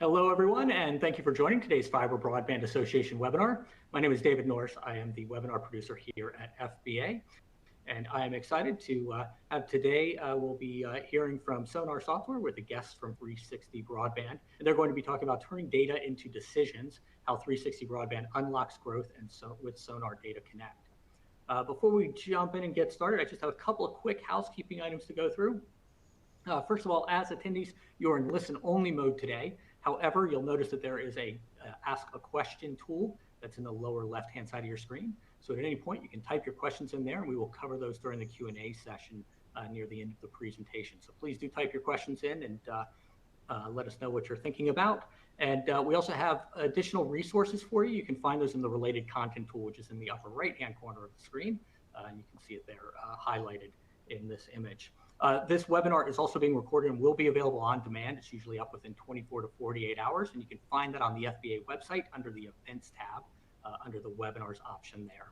Hello, everyone, and thank you for joining today's Fiber Broadband Association webinar. My name is David Norris. I am the webinar producer here at FBA, and I am excited to have today, we'll be hearing from Sonar Software with a guest from 360 Broadband. And they're going to be talking about turning data into decisions, how 360 Broadband unlocks growth and with Sonar DataConnect. Before we jump in and get started, I just have a couple of quick housekeeping items to go through. First of all, as attendees, you're in listen-only mode today. However, you'll notice that there is a ask a question tool that's in the lower left-hand side of your screen. So at any point, you can type your questions in there, and we will cover those during the Q&A session near the end of the presentation. So please do type your questions in and let us know what you're thinking about. And we also have additional resources for you. You can find those in the related content tool, which is in the upper right-hand corner of the screen. And you can see it there highlighted in this image. This webinar is also being recorded and will be available on demand. It's usually up within 24 to 48 hours, and you can find that on the FBA website under the Events tab, under the Webinars option there.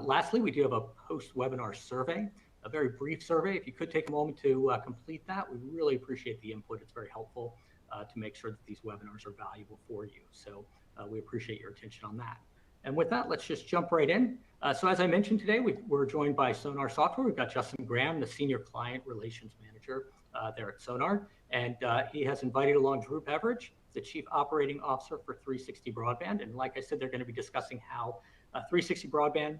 Lastly, we do have a post-webinar survey, a very brief survey. If you could take a moment to complete that, we really appreciate the input. It's very helpful to make sure that these webinars are valuable for you. So we appreciate your attention on that. And with that, let's just jump right in. So as I mentioned today, we're joined by Sonar Software. We've got Justin Graham, the Senior Client Relations Manager there at Sonar. And he has invited along Drew Beverage, the Chief Operating Officer for 360 Broadband. And like I said, they're going to be discussing how 360 Broadband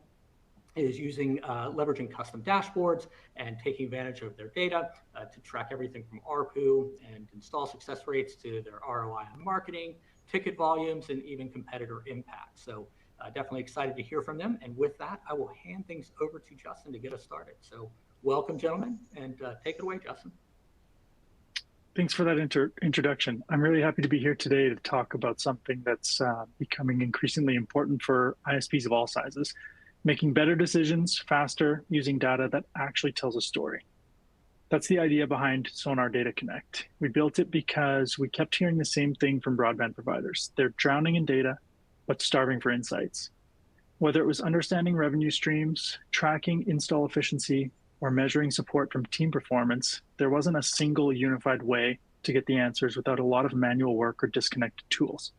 is using leveraging custom dashboards and taking advantage of their data to track everything from ARPU and install success rates to their ROI on marketing, ticket volumes, and even competitor impact. So definitely excited to hear from them. And with that, I will hand things over to Justin to get us started. So welcome, gentlemen, and take it away, Justin. Thanks for that introduction. I'm really happy to be here today to talk about something that's becoming increasingly important for ISPs of all sizes, making better decisions faster using data that actually tells a story. That's the idea behind Sonar DataConnect. We built it because we kept hearing the same thing from broadband providers. They're drowning in data, but starving for insights. Whether it was understanding revenue streams, tracking install efficiency, or measuring support from team performance, there wasn't a single unified way to get the answers without a lot of manual work or disconnected tools.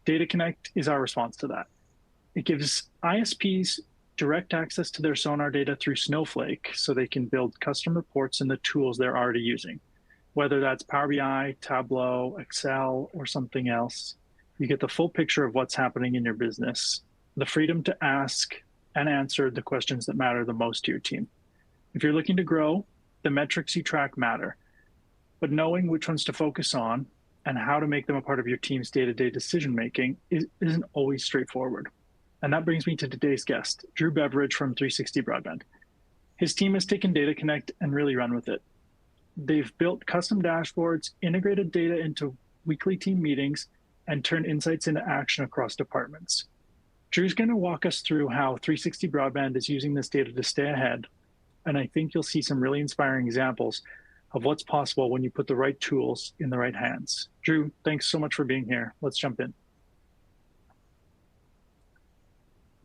DataConnect is our response to that. It gives ISPs direct access to their Sonar data through Snowflake so they can build custom reports in the tools they're already using. Whether that's Power BI, Tableau, Excel, or something else, you get the full picture of what's happening in your business, the freedom to ask and answer the questions that matter the most to your team. If you're looking to grow, the metrics you track matter, but knowing which ones to focus on and how to make them a part of your team's day-to-day decision-making isn't always straightforward. And that brings me to today's guest, Drew Beverage from 360 Broadband. His team has taken DataConnect and really run with it. They've built custom dashboards, integrated data into weekly team meetings, and turned insights into action across departments. Drew's going to walk us through how 360 Broadband is using this data to stay ahead, and I think you'll see some really inspiring examples of what's possible when you put the right tools in the right hands. Drew, thanks so much for being here. Let's jump in.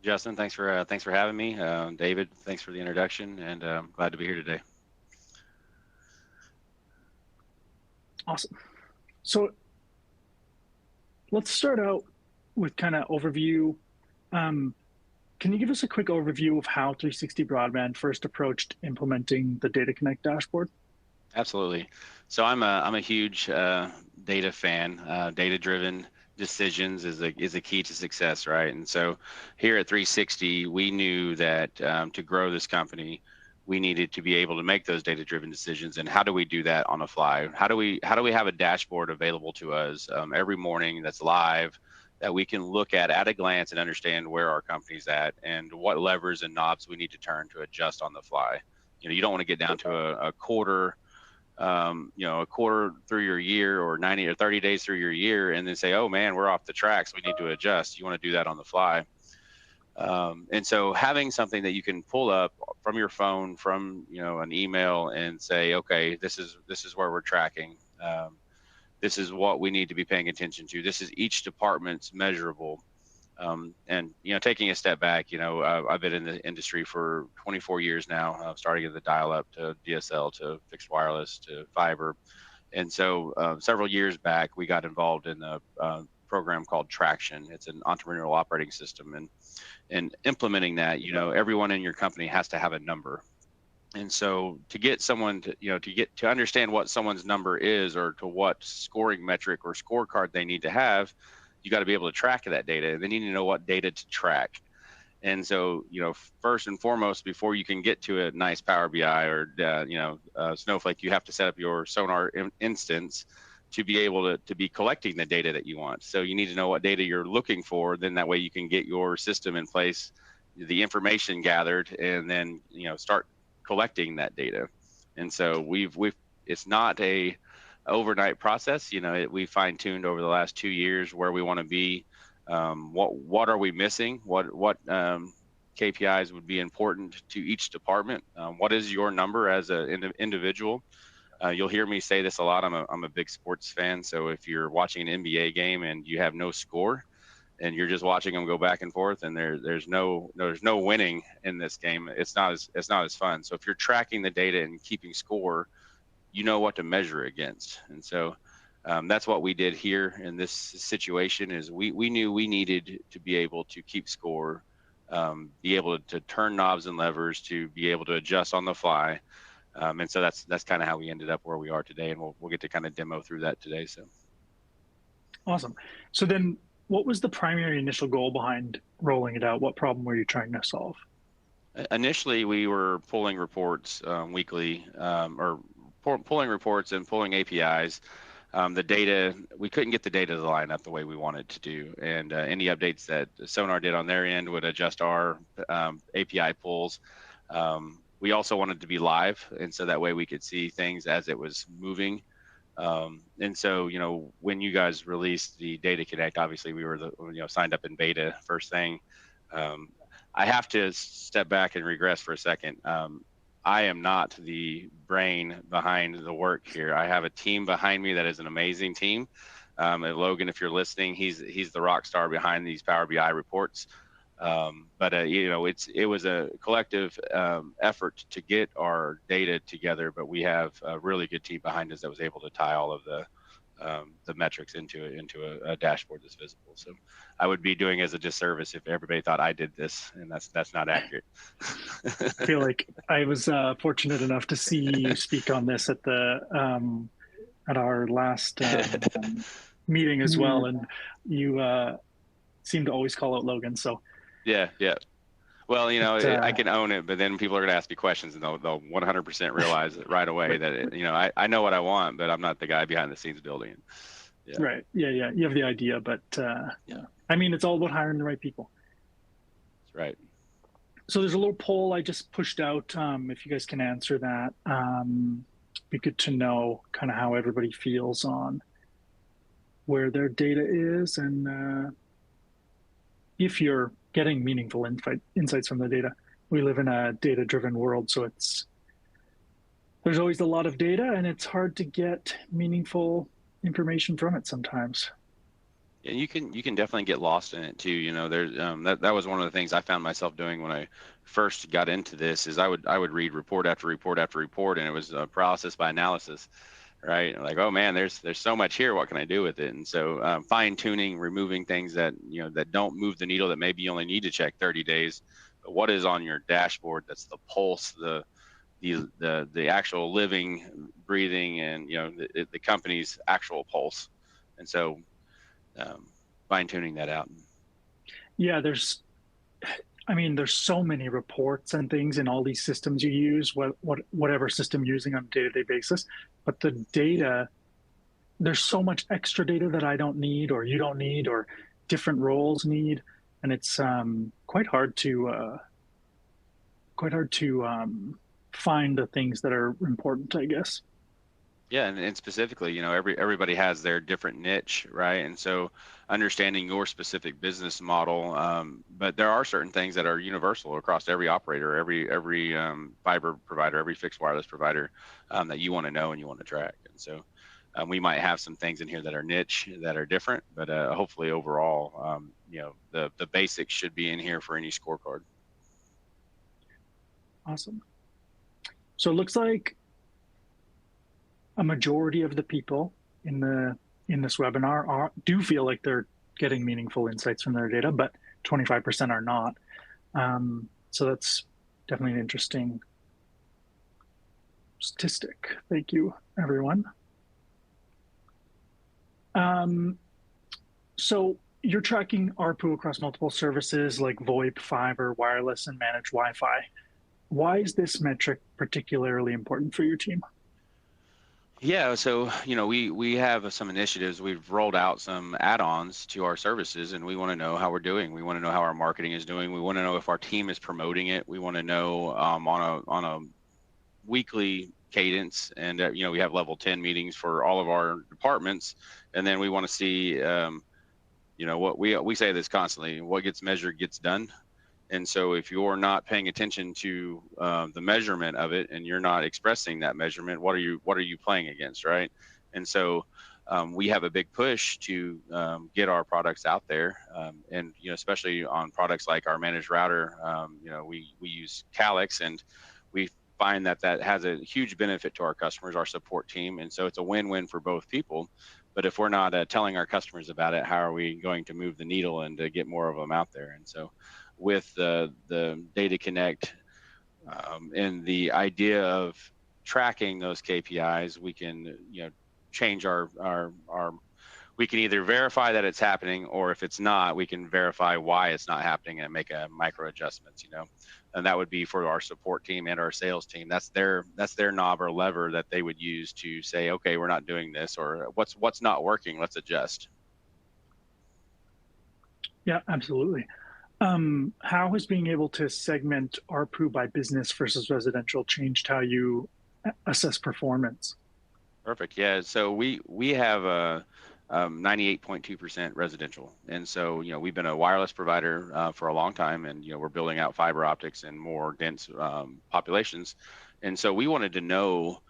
Justin, thanks for having me. David, thanks for the introduction, and glad to be here today. Awesome. So let's start out with kind of overview. Can you give us a quick overview of how 360 Broadband first approached implementing the DataConnect dashboard? Absolutely. So I'm a huge data fan. Data-driven decisions is a key to success, right? And so here at 360, we knew that to grow this company, we needed to be able to make those data-driven decisions. And how do we do that on the fly? How do we have a dashboard available to us every morning that's live, that we can look at a glance and understand where our company's at and what levers and knobs we need to turn to adjust on the fly? You know, you don't want to get down to a quarter, a quarter through your year or 90 or 30 days through your year and then say, oh man, we're off the tracks, we need to adjust. You want to do that on the fly. And so having something that you can pull up from your phone, from an email, and say, okay, this is where we're tracking. This is what we need to be paying attention to. This is each department's measurable. And taking a step back, I've been in the industry for 24 years now, starting at the dial-up to DSL to fixed wireless to fiber. And so several years back, we got involved in a program called Traction. It's an entrepreneurial operating system, and implementing that, everyone in your company has to have a number. And so to get someone to understand what someone's number is, or to what scoring metric or scorecard they need to have, you got to be able to track that data. And they need to know what data to track. And so, first and foremost, before you can get to a nice Power BI or, Snowflake, you have to set up your Sonar instance to be able to be collecting the data that you want. So you need to know what data you're looking for. Then that way you can get your system in place, the information gathered, and then, start collecting that data. And so it's not a overnight process. We fine-tuned over the last 2 years where we want to be. What are we missing? What KPIs would be important to each department? What is your number as an individual? You'll hear me say this a lot. I'm a big sports fan. So if you're watching an NBA game and you have no score, and you're just watching them go back and forth, and there's no winning in this game, it's not as fun. So if you're tracking the data and keeping score, you know what to measure against. And so that's what we did here in this situation. Is we knew we needed to be able to keep score, be able to turn knobs and levers, to be able to adjust on the fly. And so that's kind of how we ended up where we are today, and we'll get to kind of demo through that today. So awesome. So then, what was the primary initial goal behind rolling it out? What problem were you trying to solve? Initially, we were pulling reports weekly, or pulling reports and pulling APIs. The data, we couldn't get the data to line up the way we wanted to do, and any updates that Sonar did on their end would adjust our API pulls. We also wanted to be live, and so that way we could see things as it was moving. And so, when you guys released the DataConnect, obviously we were signed up in beta first thing. I have to step back and regress for a second. I am not the brain behind the work here. I have a team behind me that is an amazing team. Logan, if you're listening, he's the rock star behind these Power BI reports. But it was a collective effort to get our data together. But we have a really good team behind us that was able to tie all of the metrics into a dashboard that's visible. So I would be doing as a disservice if everybody thought I did this, and that's not accurate. I feel like I was fortunate enough to see you speak on this at our last meeting as well, and you seem to always call out Logan. So yeah. Well, I can own it, but then people are going to ask me questions, and they'll 100% realize right away that I know what I want, but I'm not the guy behind the scenes building it. Yeah. Right. Yeah. You have the idea, but I mean, it's all about hiring the right people. That's right. So there's a little poll I just pushed out. If you guys can answer that, be good to know kind of how everybody feels on where their data is, and if you're getting meaningful insights from the data. We live in a data-driven world, so there's always a lot of data, and it's hard to get meaningful information from it sometimes. Yeah, you can definitely get lost in it too. There's that was one of the things I found myself doing when I first got into this. Is I would read report after report after report, and it was paralysis by analysis. Right, like, oh man, there's so much here. What can I do with it? And so fine tuning, removing things that that don't move the needle, that maybe you only need to check 30 days. But what is on your dashboard? That's the pulse, the actual living, breathing, and the company's actual pulse. And so fine tuning that out. Yeah, there's so many reports and things in all these systems you use, whatever system you're using on a day-to-day basis. But the data, there's so much extra data that I don't need, or you don't need, or different roles need, and it's quite hard to find the things that are important, I guess. Yeah, and specifically, everybody has their different niche, right? And so understanding your specific business model, but there are certain things that are universal across every operator, every fiber provider, every fixed wireless provider that you want to know and you want to track. And so we might have some things in here that are niche, that are different, but hopefully overall, the basics should be in here for any scorecard. Awesome. So it looks like a majority of the people in this webinar do feel like they're getting meaningful insights from their data, but 25% are not. So that's definitely an interesting statistic. Thank you, everyone. So you're tracking ARPU across multiple services like VoIP, fiber, wireless, and managed Wi-Fi. Why is this metric particularly important for your team? Yeah, so we have some initiatives. We've rolled out some add-ons to our services, and we want to know how we're doing. We want to know how our marketing is doing. We want to know if our team is promoting it. We want to know on a weekly cadence, and we have level 10 meetings for all of our departments, and then we want to see what we say this constantly: what gets measured gets done. And so if you're not paying attention to the measurement of it, and you're not expressing that measurement, what are you playing against, right? And so we have a big push to get our products out there, and especially on products like our managed router. We use Calix, and we find that has a huge benefit to our customers, our support team, and so it's a win-win for both people. But if we're not telling our customers about it, how are we going to move the needle and to get more of them out there? And so with the DataConnect and the idea of tracking those KPIs, we can change we can either verify that it's happening, or if it's not, we can verify why it's not happening and make a micro adjustments, and that would be for our support team and our sales team. That's their knob or lever that they would use to say, okay, we're not doing this, or what's not working, let's adjust. Yeah, absolutely. How has being able to segment ARPU by business versus residential changed how you assess performance? Perfect. Yeah. So we have a 98.2% residential, and so we've been a wireless provider for a long time, and we're building out fiber optics in more dense populations, and so we wanted to know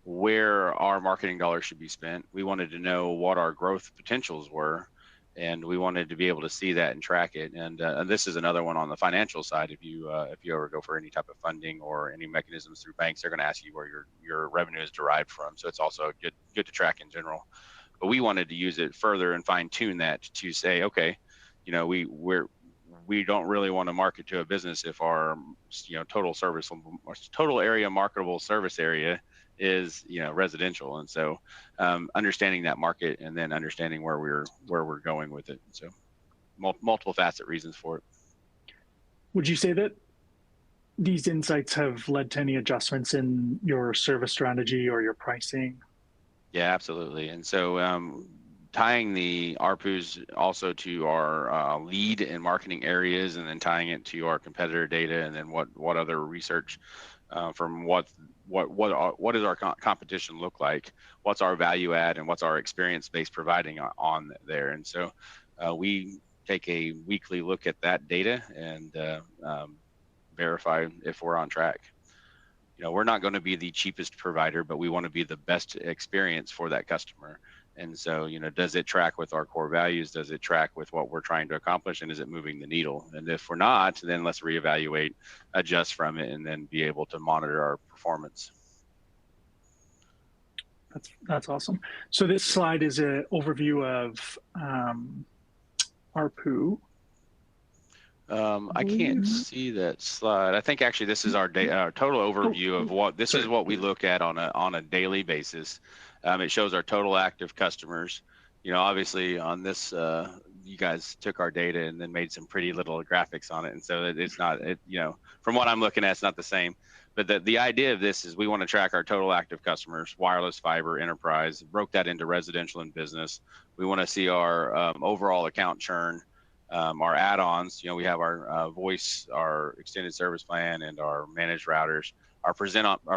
where our marketing dollars should be spent. We wanted to know what our growth potentials were, and we wanted to be able to see that and track it. And this is another one on the financial side. If you ever go for any type of funding or any mechanisms through banks, they're going to ask you where your revenue is derived from. So it's also good to track in general. But we wanted to use it further and fine tune that to say, okay, we don't really want to market to a business if our total area marketable service area is residential. And so understanding that market, and then understanding where we're going with it. So multiple facet reasons for it. Would you say that these insights have led to any adjustments in your service strategy or your pricing? Yeah, absolutely. And so tying the ARPUs also to our lead and marketing areas, and then tying it to our competitor data, and then what other research from what does our competition look like, what's our value add, and what's our experience base providing on there. And so we take a weekly look at that data and verify if we're on track. We're not going to be the cheapest provider, but we want to be the best experience for that customer. And so, does it track with our core values? Does it track with what we're trying to accomplish? And is it moving the needle? And if we're not, then let's reevaluate, adjust from it, and then be able to monitor our performance. That's awesome. So this slide is an overview of ARPU. I can't see that slide. I think actually this is our total overview of what this is what we look at on a daily basis. It shows our total active customers. Obviously on this, you guys took our data and then made some pretty little graphics on it, and so it's not. From what I'm looking at, it's not the same. But the idea of this is we want to track our total active customers, wireless, fiber, enterprise. Broke that into residential and business. We want to see our overall account churn. Our add-ons, we have our voice, our extended service plan, and our managed routers. Our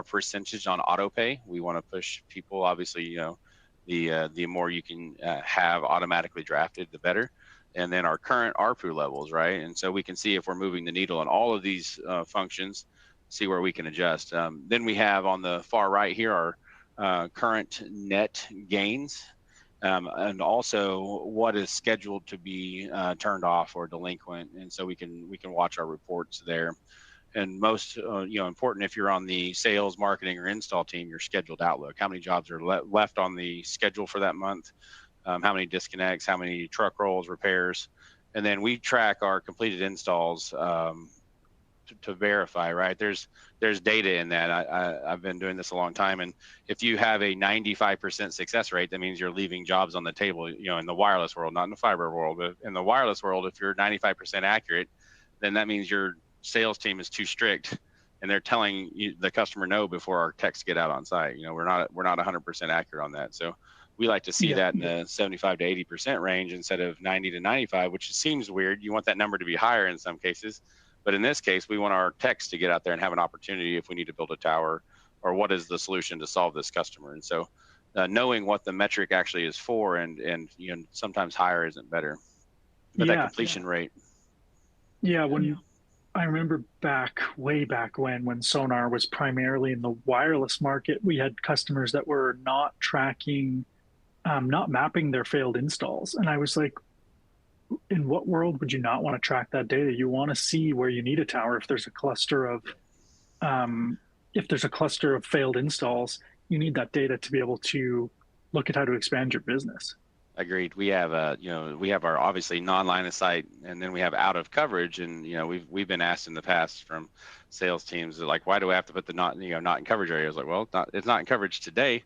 percentage on auto pay. We want to push people. Obviously, the more you can have automatically drafted, the better. And then our current ARPU levels, right? And so we can see if we're moving the needle on all of these functions, see where we can adjust. Then we have on the far right here our current net gains. And also what is scheduled to be turned off or delinquent, and so we can watch our reports there. most important if you're on the sales, marketing, or install team, your scheduled outlook. How many jobs are left on the schedule for that month? How many disconnects? How many truck rolls, repairs? And then we track our completed installs to verify, right? There's data in that. I've been doing this a long time, and if you have a 95% success rate, that means you're leaving jobs on the table. In the wireless world, not in the fiber world, but in the wireless world, if you're 95% accurate, then that means your sales team is too strict, and they're telling the customer no before our techs get out on site. We're not 100% accurate on that. So we like to see that in the 75 to 80% range instead of 90 to 95, which seems weird. You want that number to be higher in some cases. But in this case, we want our techs to get out there and have an opportunity if we need to build a tower, or what is the solution to solve this customer. And so knowing what the metric actually is for, and sometimes higher isn't better. But that completion rate. Yeah, I remember way back when Sonar was primarily in the wireless market, we had customers that were not tracking, not mapping their failed installs. And I was like, in what world would you not want to track that data? You want to see where you need a tower. If there's a cluster of failed installs, you need that data to be able to look at how to expand your business. Agreed. We have we have our obviously non-line of sight, and then we have out of coverage. And we've been asked in the past from sales teams, like, why do I have to put the not in coverage area? I was like, well, it's not in coverage today.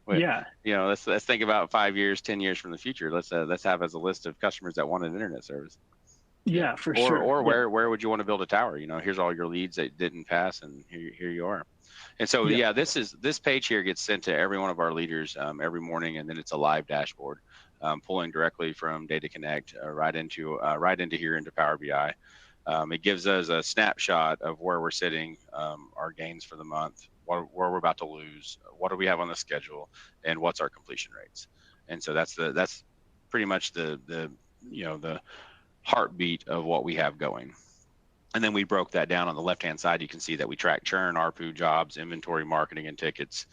Let's think about 5 years, 10 years from the future. Let's have as a list of customers that want an internet service. Yeah, for sure. Or where would you want to build a tower? Here's all your leads that didn't pass, and here you are. And so this page here gets sent to every one of our leaders every morning, and then it's a live dashboard pulling directly from DataConnect right into here into Power BI. It gives us a snapshot of where we're sitting, our gains for the month, where we're about to lose, what do we have on the schedule, and what's our completion rates. And so that's pretty much the heartbeat of what we have going. And then we broke that down on the left-hand side. You can see that we track churn, ARPU, jobs, inventory, marketing, and tickets.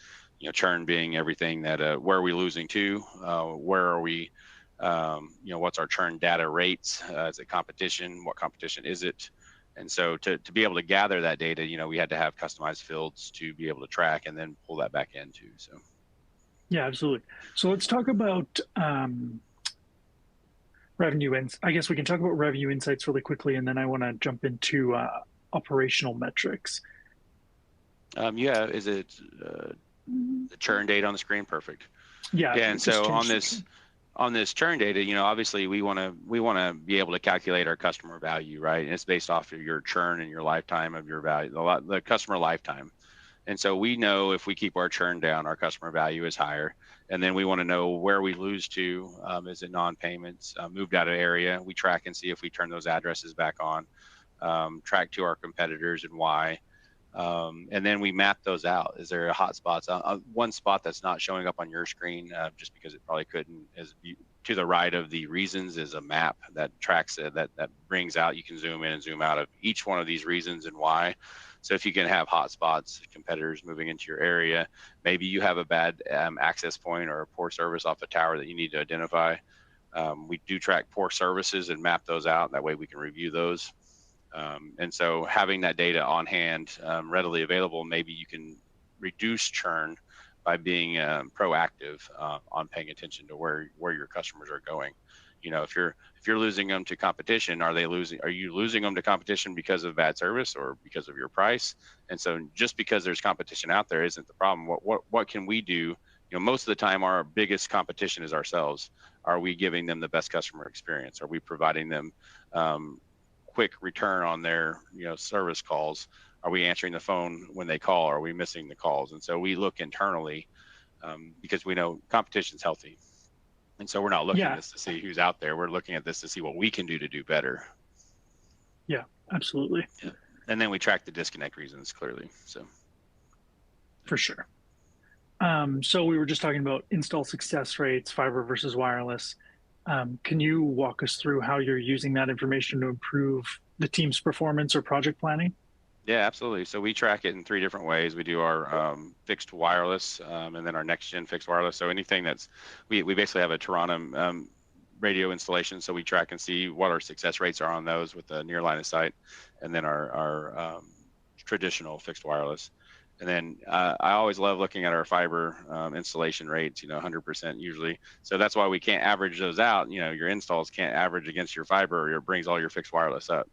Churn being everything that where are we losing to, where are we, what's our churn data rates? Is it competition? What competition is it? And so to be able to gather that data, we had to have customized fields to be able to track and then pull that back into. So. Yeah, absolutely. So let's talk about revenue. And I guess we can talk about revenue insights really quickly, and then I want to jump into operational metrics. Is it the churn data on the screen? Perfect. Yeah. And so on this churn data, obviously we want to be able to calculate our customer value, right? And it's based off of your churn and your lifetime of your value, the customer lifetime. And so we know if we keep our churn down, our customer value is higher. And then we want to know where we lose to. Is it non-payments, moved out of area? We track and see if we turn those addresses back on, track to our competitors and why. And then we map those out. Is there a hot spots? One spot that's not showing up on your screen, just because it probably couldn't, is to the right of the reasons is a map that tracks it, that brings out, you can zoom in and zoom out of each one of these reasons and why. So if you can have hot spots, competitors moving into your area, maybe you have a bad access point or a poor service off a tower that you need to identify. We do track poor services and map those out. That way we can review those. And so having that data on hand, readily available, maybe you can reduce churn by being proactive on paying attention to where your customers are going. If you're losing them to competition, are you losing them to competition because of bad service or because of your price? And so just because there's competition out there isn't the problem. What can we do? Most of the time our biggest competition is ourselves. Are we giving them the best customer experience? Are we providing them quick return on their service calls? Are we answering the phone when they call? Are we missing the calls? And so we look internally because we know competition's healthy. And so we're not looking at this to see who's out there. We're looking at this to see what we can do to do better. Yeah, absolutely. Yeah. And then we track the disconnect reasons clearly. So for sure. So we were just talking about install success rates, fiber versus wireless. Can you walk us through how you're using that information to improve the team's performance or project planning? Yeah, absolutely. So we track it in 3 different ways. We do our fixed wireless and then our next gen fixed wireless. So anything we basically have a Toronto radio installations, so we track and see what our success rates are on those with the near line of sight, and then our traditional fixed wireless. And then I always love looking at our fiber installation rates, 100% usually. So that's why we can't average those out. Your installs can't average against your fiber, or it brings all your fixed wireless up.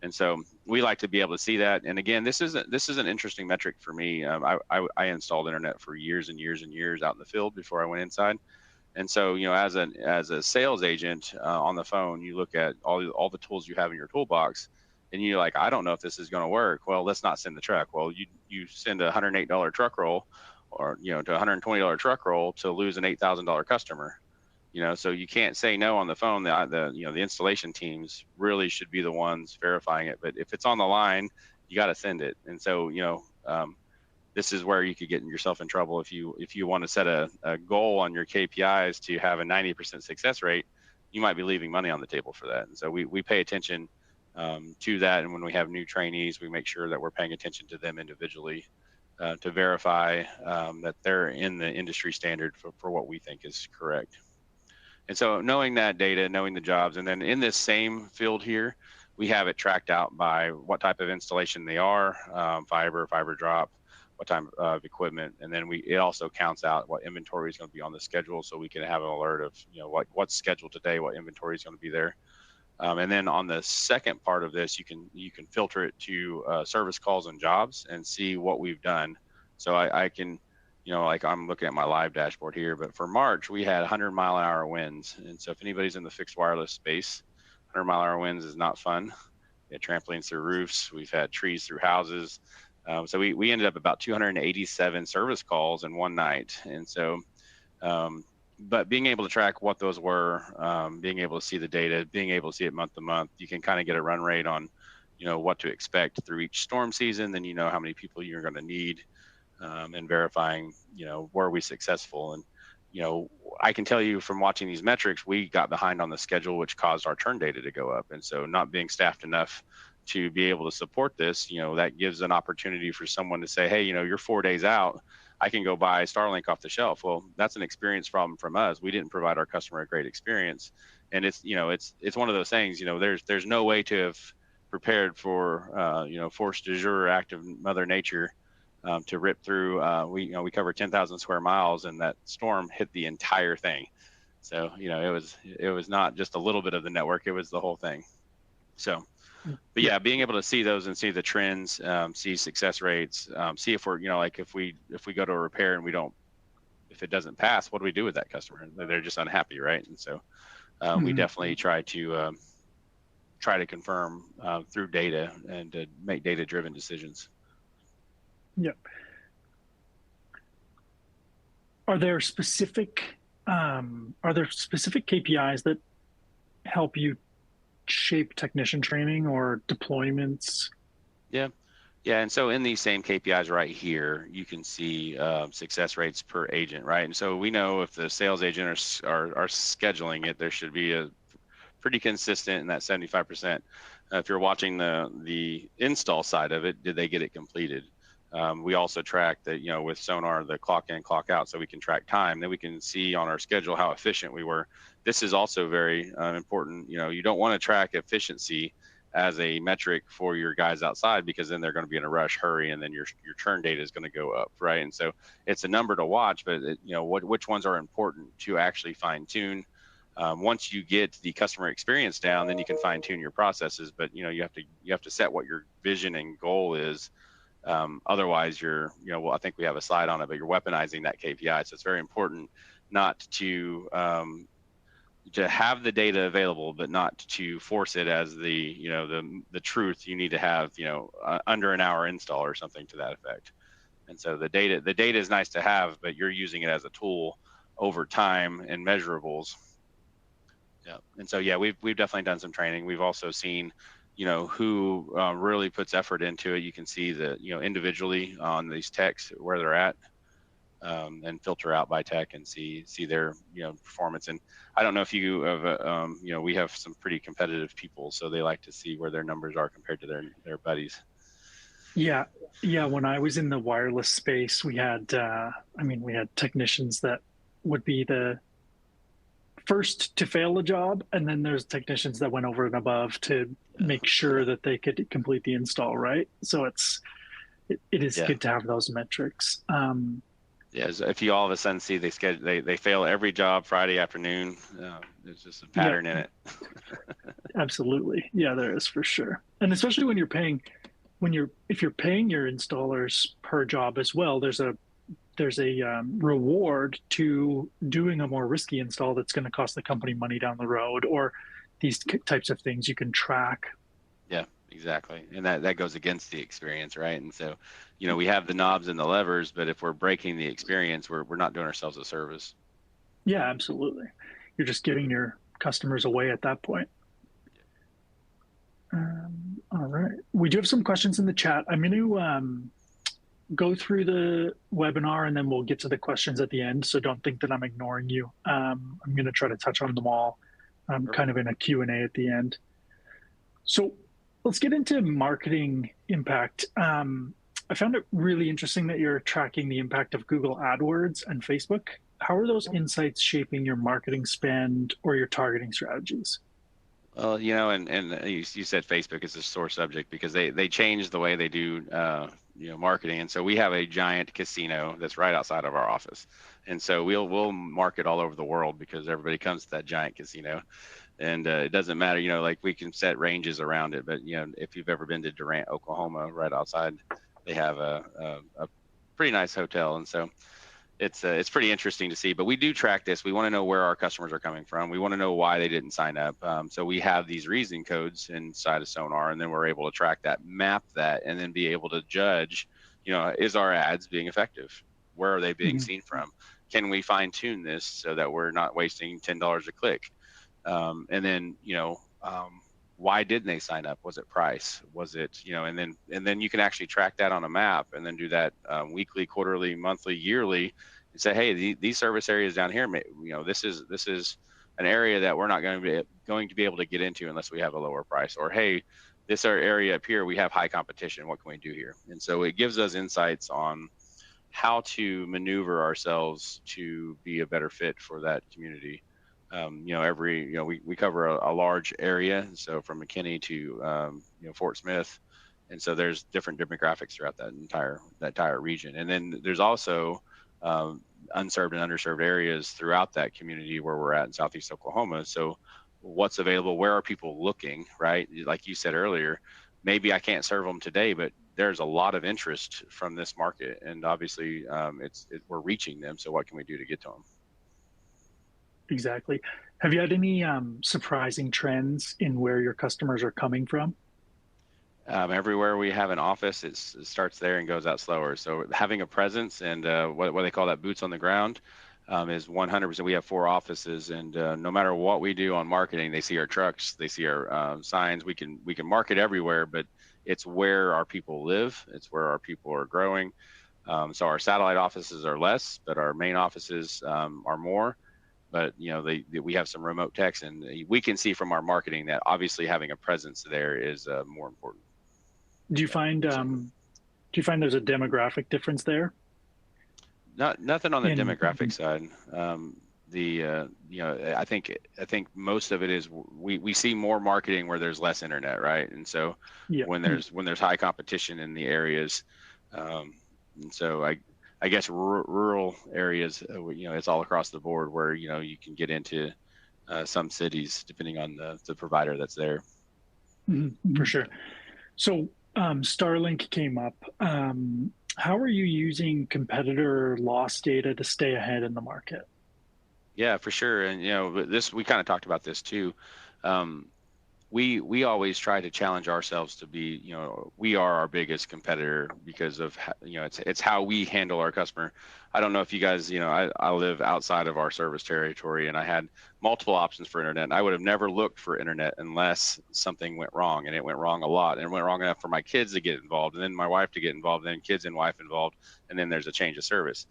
And so we like to be able to see that. And again, this is an interesting metric for me. I installed internet for years and years and years out in the field before I went inside. And so, as a sales agent on the phone, you look at all the tools you have in your toolbox, and you're like, I don't know if this is going to work. Well, let's not send the truck. Well, you send a $108 truck roll, or to a $120 truck roll to lose an $8,000 customer. So you can't say no on the phone. The installation teams really should be the ones verifying it. But if it's on the line, you got to send it. And so this is where you could get yourself in trouble if you want to set a goal on your KPIs to have a 90% success rate. You might be leaving money on the table for that. And so we pay attention to that. And when we have new trainees, we make sure that we're paying attention to them individually to verify that they're in the industry standard for what we think is correct. And so knowing that data, knowing the jobs, and then in this same field here, we have it tracked out by what type of installation they are, fiber drop, what type of equipment, and then it also counts out what inventory is going to be on the schedule, so we can have an alert of what's scheduled today, what inventory is going to be there. And then on the second part of this, you can filter it to service calls and jobs and see what we've done. So I can, like I'm looking at my live dashboard here, but for March, we had 100-mile-an-hour winds. And so if anybody's in the fixed wireless space, 100-mile-an-hour winds is not fun. We had trampolines through roofs. We've had trees through houses. So we ended up about 287 service calls in one night. And so, but being able to track what those were, being able to see the data, being able to see it month to month, you can kind of get a run rate on, what to expect through each storm season. Then how many people you're going to need, and verifying, were we successful? And I can tell you from watching these metrics, we got behind on the schedule, which caused our churn data to go up. And so not being staffed enough to be able to support this, that gives an opportunity for someone to say, hey, you're 4 days out, I can go buy Starlink off the shelf. Well, that's an experience problem from us. We didn't provide our customer a great experience. And it's one of those things, there's no way to have prepared for, force de jour act of Mother Nature to rip through. We covered 10,000 square miles, and that storm hit the entire thing. So, it was not just a little bit of the network, it was the whole thing. So, but yeah, being able to see those and see the trends, see success rates, see if we're, if we go to a repair and if it doesn't pass, what do we do with that customer? They're just unhappy, right? And so we definitely try to confirm through data and to make data-driven decisions. Yep. Are there specific KPIs that help you shape technician training or deployments? Yeah. And so in these same KPIs right here, you can see success rates per agent, right? And so we know if the sales agent are scheduling it, there should be a pretty consistent in that 75%. If you're watching the install side of it, did they get it completed? We also track that, with Sonar, the clock in, clock out, so we can track time. Then we can see on our schedule how efficient we were. This is also very important. You don't want to track efficiency as a metric for your guys outside, because then they're going to be in a rush, hurry, and then your churn data is going to go up, right? And so it's a number to watch, but which ones are important to actually fine tune. Once you get the customer experience down, then you can fine tune your processes. But you have to set what your vision and goal is. Otherwise, I think we have a slide on it, but you're weaponizing that KPI. So it's very important not to have the data available, but not to force it as the truth. You need to have under an hour install or something to that effect. And so the data is nice to have, but you're using it as a tool over time and measurables. Yeah. And so we've definitely done some training. We've also seen who really puts effort into it. You can see that individually on these techs where they're at, and filter out by tech and see their performance. And I don't know if you have we have some pretty competitive people, so they like to see where their numbers are compared to their buddies. Yeah. When I was in the wireless space, we had technicians that would be the first to fail a job, and then there's technicians that went over and above to make sure that they could complete the install, right? So it is good to have those metrics. If you all of a sudden see they fail every job Friday afternoon, there's just a pattern in it. Absolutely, yeah, there is for sure. And especially when you're paying, if you're paying your installers per job as well, there's a reward to doing a more risky install that's going to cost the company money down the road, or these types of things you can track. Yeah, exactly. And that goes against the experience, right? And so, we have the knobs and the levers, but if we're breaking the experience, we're not doing ourselves a service. Yeah, absolutely. You're just giving your customers away at that point. All right. We do have some questions in the chat. I'm going to go through the webinar, and then we'll get to the questions at the end. So don't think that I'm ignoring you. I'm going to try to touch on them all, kind of in a Q&A at the end. So let's get into marketing impact. I found it really interesting that you're tracking the impact of Google AdWords and Facebook. How are those insights shaping your marketing spend or your targeting strategies? Well, and you said Facebook is a sore subject because they changed the way they do marketing, and so we have a giant casino that's right outside of our office, and so we'll market all over the world because everybody comes to that giant casino, and it doesn't matter, like we can set ranges around it, but if you've ever been to Durant, Oklahoma, right outside, they have a pretty nice hotel, and so it's pretty interesting to see. But we do track this. We want to know where our customers are coming from. We want to know why they didn't sign up. So we have these reason codes inside of Sonar, and then we're able to track that, map that, and then be able to judge, is our ads being effective? Where are they being seen from? Can we fine tune this so that we're not wasting $10 a click? And then, why didn't they sign up? Was it price? Was it, and then you can actually track that on a map and then do that weekly, quarterly, monthly, yearly, and say, hey, these service areas down here, this is an area that we're not going to be able to get into unless we have a lower price. Or, hey, this area up here, we have high competition. What can we do here? And so it gives us insights on how to maneuver ourselves to be a better fit for that community. We cover a large area, so from McKinney to Fort Smith, and so there's different demographics throughout that entire region. And then there's also unserved and underserved areas throughout that community where we're at in Southeast Oklahoma. So what's available? Where are people looking? Right, like you said earlier, maybe I can't serve them today, but there's a lot of interest from this market, and obviously we're reaching them. So what can we do to get to them? Exactly. Have you had any surprising trends in where your customers are coming from? Everywhere we have an office, it starts there and goes out slower. So having a presence and what they call that boots on the ground is 100%. We have 4 offices, and no matter what we do on marketing, they see our trucks, they see our signs. We can market everywhere, but it's where our people live. It's where our people are growing. So our satellite offices are less, but our main offices are more. But we have some remote techs, and we can see from our marketing that obviously having a presence there is more important. Do you find there's a demographic difference there? Nothing on the demographic side. I think most of it is we see more marketing where there's less internet, right? And so when there's high competition in the areas, and so I guess rural areas, it's all across the board where, you can get into some cities depending on the provider that's there. For sure. So Starlink came up. How are you using competitor loss data to stay ahead in the market? Yeah, for sure. And, we kind of talked about this too. We always try to challenge ourselves to be, we are our biggest competitor because of, it's how we handle our customer. I don't know if you guys, I live outside of our service territory, and I had multiple options for internet. And I would have never looked for internet unless something went wrong, and it went wrong a lot. And it went wrong enough for my kids to get involved, and then my wife to get involved, and then kids and wife involved, and then there's a change of service,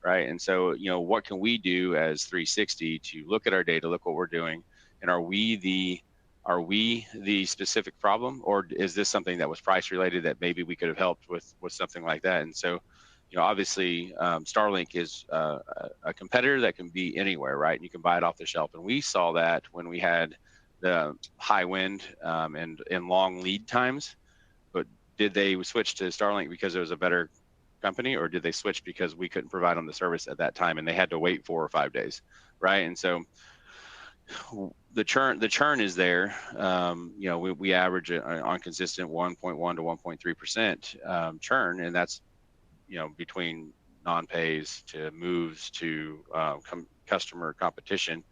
right? And so, what can we do as 360 to look at our data, look what we're doing, and are we the specific problem, or is this something that was price related that maybe we could have helped with something like that? And so, obviously Starlink is a competitor that can be anywhere, right? And you can buy it off the shelf. And we saw that when we had the high wind and long lead times. But did they switch to Starlink because it was a better company, or did they switch because we couldn't provide them the service at that time and they had to wait 4 or 5 days, right? And so the churn is there. We average on consistent 1.1 to 1.3% churn, and that's between non-pays to moves to customer competition.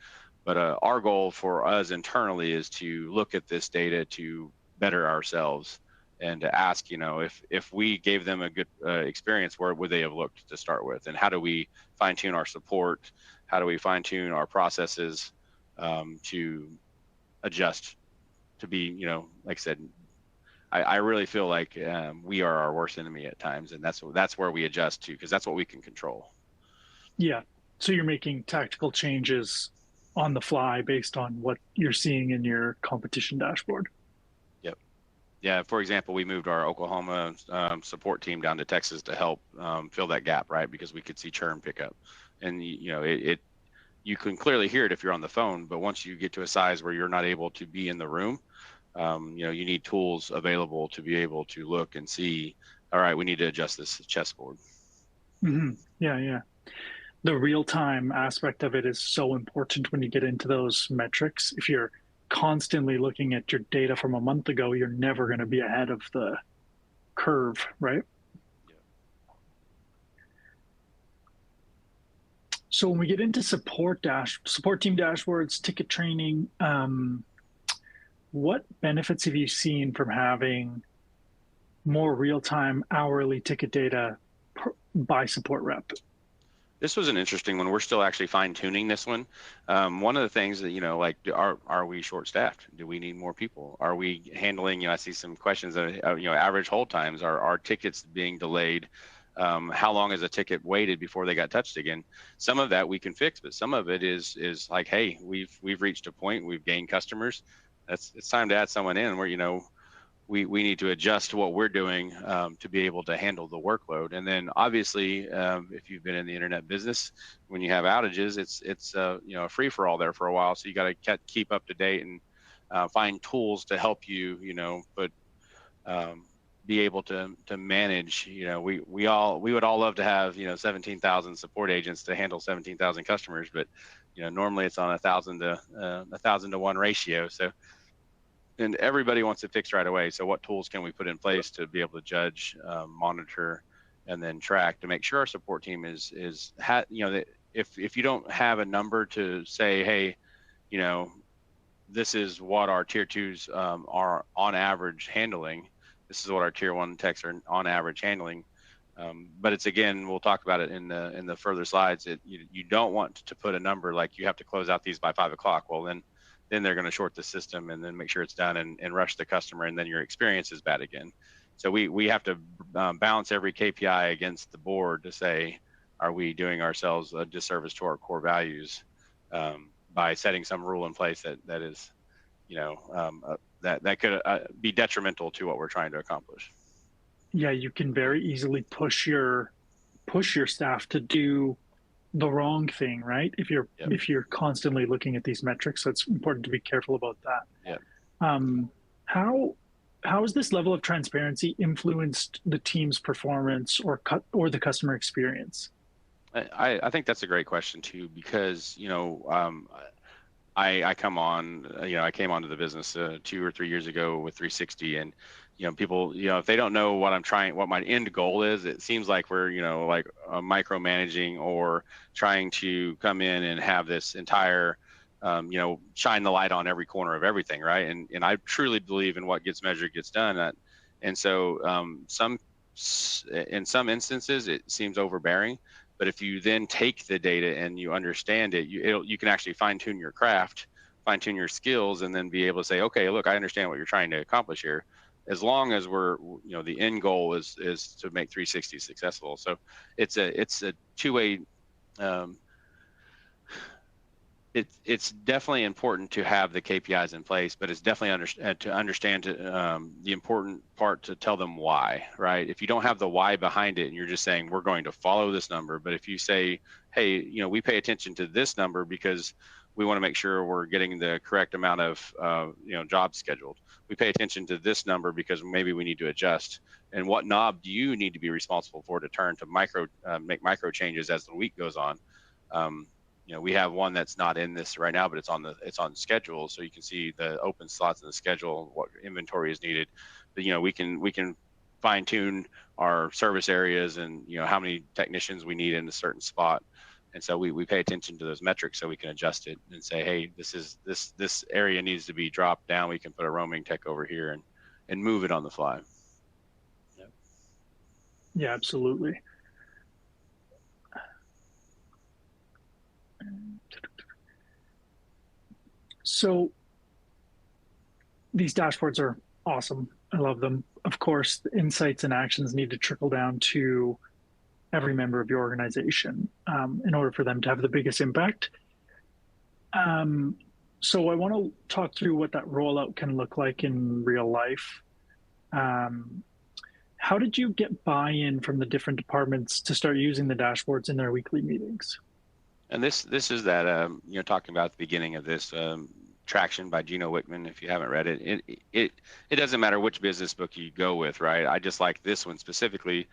But our goal for us internally is to look at this data to better ourselves and to ask, if we gave them a good experience, where would they have looked to start with, and how do we fine tune our support? How do we fine tune our processes to adjust to be, like I said, I really feel like we are our worst enemy at times, and that's where we adjust to, because that's what we can control. Yeah. So you're making tactical changes on the fly based on what you're seeing in your competition dashboard. Yep. Yeah. For example, we moved our Oklahoma support team down to Texas to help fill that gap, right? Because we could see churn pick up, and you can clearly hear it if you're on the phone, but once you get to a size where you're not able to be in the room, you need tools available to be able to look and see, all right, we need to adjust this chessboard. Mm-hmm. Yeah. The real-time aspect of it is so important when you get into those metrics. If you're constantly looking at your data from a month ago, you're never going to be ahead of the curve, right? Yeah. So when we get into support team dashboards, ticket training, what benefits have you seen from having more real-time hourly ticket data by support rep? This was an interesting one. We're still actually fine tuning this one. One of the things that, are we short staffed? Do we need more people? Are we handling, I see some questions of, average hold times. Are our tickets being delayed? How long has a ticket waited before they got touched again? Some of that we can fix, but some of it is like, hey, we've reached a point, we've gained customers. It's time to add someone in where, we need to adjust what we're doing to be able to handle the workload. And then obviously, if you've been in the internet business, when you have outages, it's a free for all there for a while. So you got to keep up to date and find tools to help you, but be able to manage. We would all love to have 17,000 support agents to handle 17,000 customers, but normally it's on 1,000 to 1 ratio. So. And everybody wants it fixed right away. So what tools can we put in place to be able to judge, monitor, and then track to make sure our support team is if you don't have a number to say, hey, this is what our tier 2s are on average handling. This is what our tier 1 techs are on average handling. But it's, again, we'll talk about it in the further slides. You don't want to put a number like you have to close out these by 5 o'clock. Well, then they're going to short the system and then make sure it's done and rush the customer, and then your experience is bad again. So we have to balance every KPI against the board to say, are we doing ourselves a disservice to our core values by setting some rule in place that is, that could be detrimental to what we're trying to accomplish. Yeah, you can very easily push your staff to do the wrong thing, right? If you're constantly looking at these metrics, so it's important to be careful about that. Yeah. How has this level of transparency influenced the team's performance or the customer experience? I think that's a great question too, because I come on, I came onto the business 2 or 3 years ago with 360, and people, if they don't know what my end goal is, it seems like we're, like micromanaging or trying to come in and have this entire, shine the light on every corner of everything, right? And I truly believe in what gets measured gets done. And so in some instances, it seems overbearing. But if you then take the data and you understand it, you can actually fine tune your craft, fine tune your skills, and then be able to say, okay, look, I understand what you're trying to accomplish here. As long as we're, the end goal is to make 360 successful. So it's a two-way it's definitely important to have the KPIs in place, but it's definitely to understand the important part to tell them why, right? If you don't have the why behind it and you're just saying we're going to follow this number, but if you say, hey, we pay attention to this number because we want to make sure we're getting the correct amount of jobs scheduled. We pay attention to this number because maybe we need to adjust. And what knob do you need to be responsible for to turn to make micro changes as the week goes on? We have one that's not in this right now, but it's on schedule, so you can see the open slots in the schedule, what inventory is needed. But we can fine tune our service areas and how many technicians we need in a certain spot, and so we pay attention to those metrics so we can adjust it and say, hey, this area needs to be dropped down. We can put a roaming tech over here and move it on the fly. Yeah, absolutely. So these dashboards are awesome. I love them. Of course, the insights and actions need to trickle down to every member of your organization in order for them to have the biggest impact. So I want to talk through what that rollout can look like in real life. How did you get buy-in from the different departments to start using the dashboards in their weekly meetings? And this is that talking about the beginning of this Traction by Gino Wickman. If you haven't read it, it doesn't matter which business book you go with, right? I just like this one specifically.